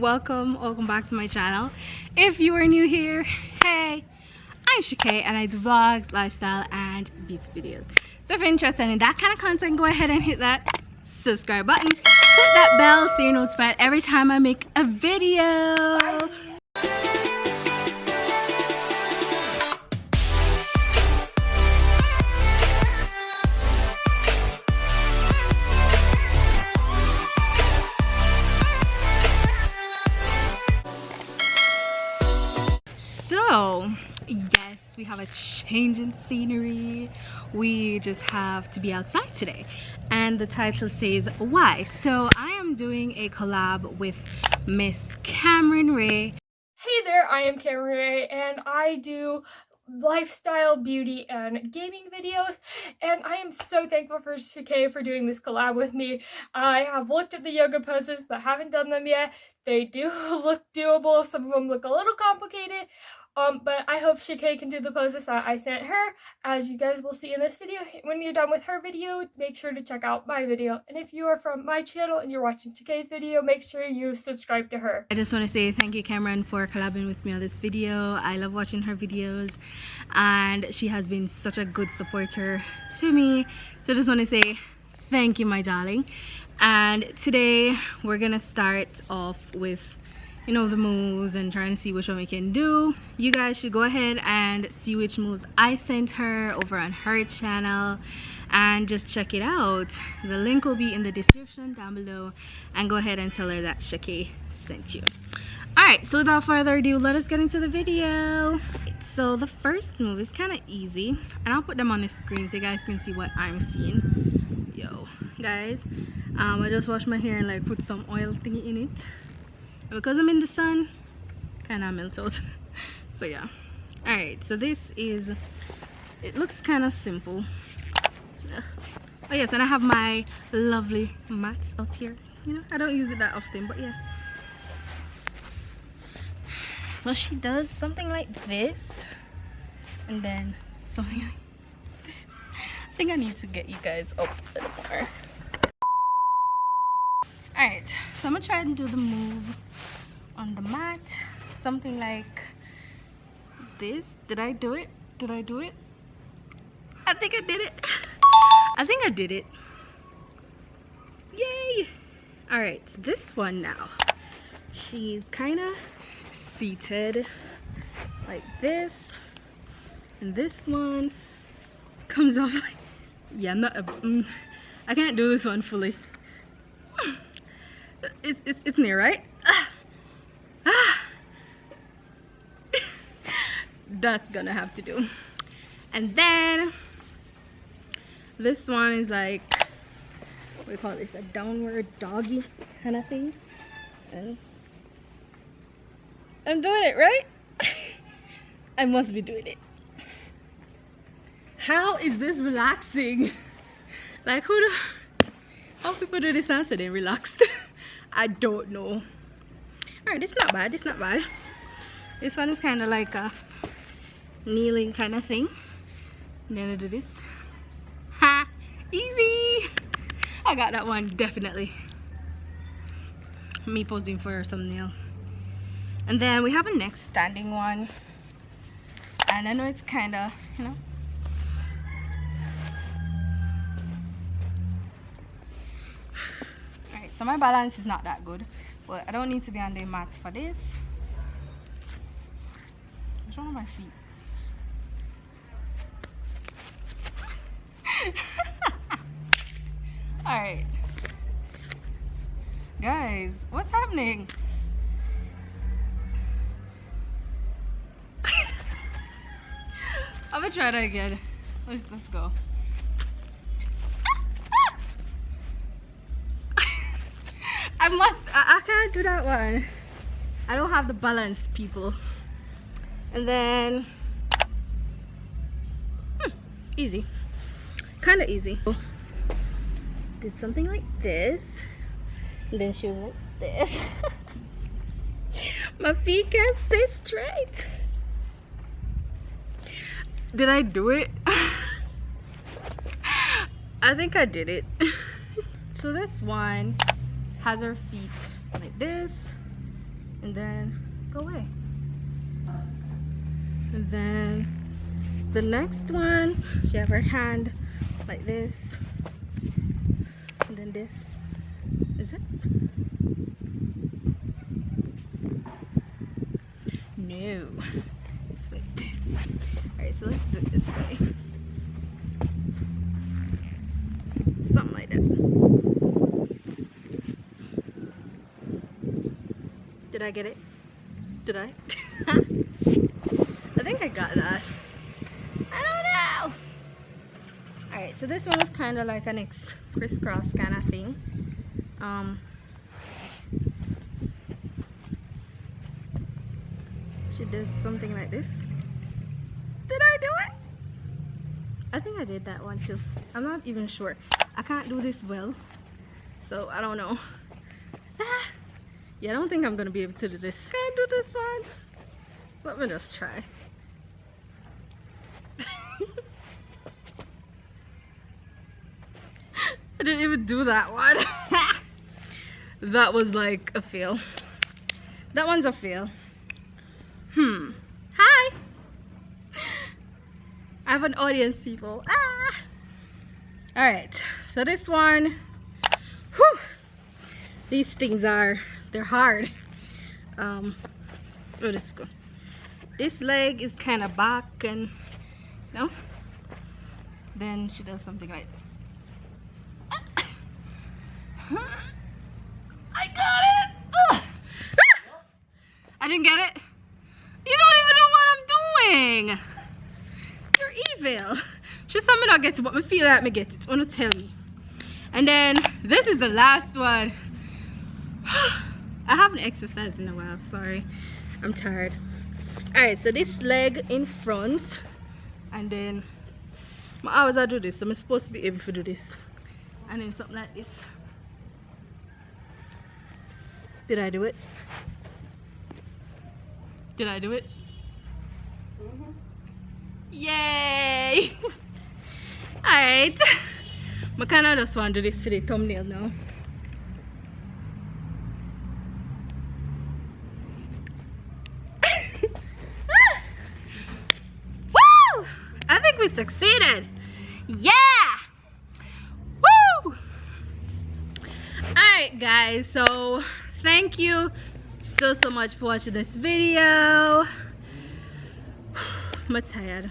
welcome back to my channel. If you are new here, hey, I'm Shakay and I do vlogs, lifestyle and beauty videos. So if you're interested in that kind of content, go ahead and hit that subscribe button, hit that bell so you're notified every time I make a video. So yes, we have a change in scenery. We just have to be outside today, and the title says why. So I am doing a collab with Miss Camryn Rae. Hey there, I am Camryn Rae and I do lifestyle, beauty, and gaming videos, and I am so thankful for Shakay for doing this collab with me. I have looked at the yoga poses but haven't done them yet. They do look doable. Some of them look a little complicated, but I hope Shakay can do the poses that I sent her, as you guys will see in this video. When you're done with her video, make sure to check out my video. And if you are from my channel and you're watching Shakay's video, make sure you subscribe to her. I just want to say thank you, Camryn, for collabing with me on this video. I love watching her videos and she has been such a good supporter to me. So I just want to say thank you, my darling. And today we're gonna start off with, you know, the moves and trying to see which one we can do. You guys should go ahead and see which moves I sent her over on her channel and just check it out. The link will be in the description down below, and go ahead and tell her that Shakay sent you. Alright, so without further ado, let us get into the video. So the first move is kind of easy, and I'll put them on the screen so you guys can see what I'm seeing. Yo guys, I just washed my hair and like put some oil thingy in it. Because I'm in the sun, kind of melt out. So yeah. Alright, so this is, it looks kind of simple. Oh yes, and I have my lovely mats out here. You know, I don't use it that often, but yeah. So she does something like this, and then something like this. I think I need to get you guys up a little more. Alright, so I'm gonna try and do the move on the mat, something like this. Did I do it? Did I do it? I think I did it. I think I did it. Yay! Alright, so this one now, she's kind of seated like this, and this one comes off like, yeah, I'm not I can't do this one fully. It's near, right? That's gonna have to do. And then this one is like, what do you call this, a downward doggy kind of thing. And I'm doing it right. I must be doing it. How is this relaxing? Like, how people do this and say they relaxed? I don't know. Alright, it's not bad, it's not bad. This one is kind of like a kneeling kind of thing. And then I do this. Ha! Easy! I got that one, definitely. Me posing for a thumbnail. And then we have a next standing one. And I know it's kind of, you know. Alright, so my balance is not that good, but I don't need to be on the mat for this. What's wrong with my feet? Alright. Guys, what's happening? I'm gonna try that again. Let's go. I can't do that one. I don't have the balance, people. And then easy, kind of easy. Did something like this, and then she was like this. My feet can't stay straight. Did I do it? I think I did it. So this one has her feet like this, and then go away. And then the next one, she have her hand like this, and then this is it. No, this way. Alright, so let's do it this way. Something like that. Did I get it? Did I? I think I got that. I don't know. Alright, so this one was kind of like an crisscross kind of thing. She does something like this. Did I do it? I think I did that one too. I'm not even sure. I can't do this well, so I don't know. Yeah, I don't think I'm gonna be able to do this. Can't do this one. Let me just try. I didn't even do that one. That was like a fail. That one's a fail. Hi. I have an audience, people. Alright, so this one, whew, these things they're hard. Oh, let's go. This leg is kind of back, and then she does something like this. I got it. I didn't get it. You don't even know what I'm doing. You're evil. Just tell me not get it, but me feel like me get it. Wanna tell me. And then this is the last one. I haven't exercised in a while, sorry. I'm tired. Alright, so this leg in front, and then my hours I do this, so I'm supposed to be able to do this. And then something like this. Did I do it? Did I do it? Yay! Alright. I kind of just want to do this for the thumbnail now. Woo! I think we succeeded. Yeah! Woo! Alright guys, so thank you so much for watching this video. I'm tired.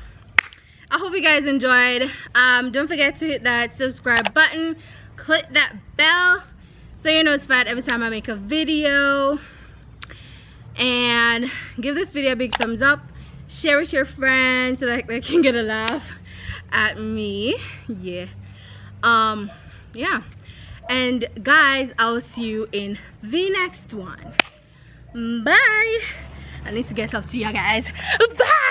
I hope you guys enjoyed. Don't forget to hit that subscribe button, click that bell so you're notified every time I make a video, and give this video a big thumbs up, share with your friends so that they can get a laugh at me. Yeah, and guys, I'll see you in the next one. Bye. I need to get up to you guys. Bye.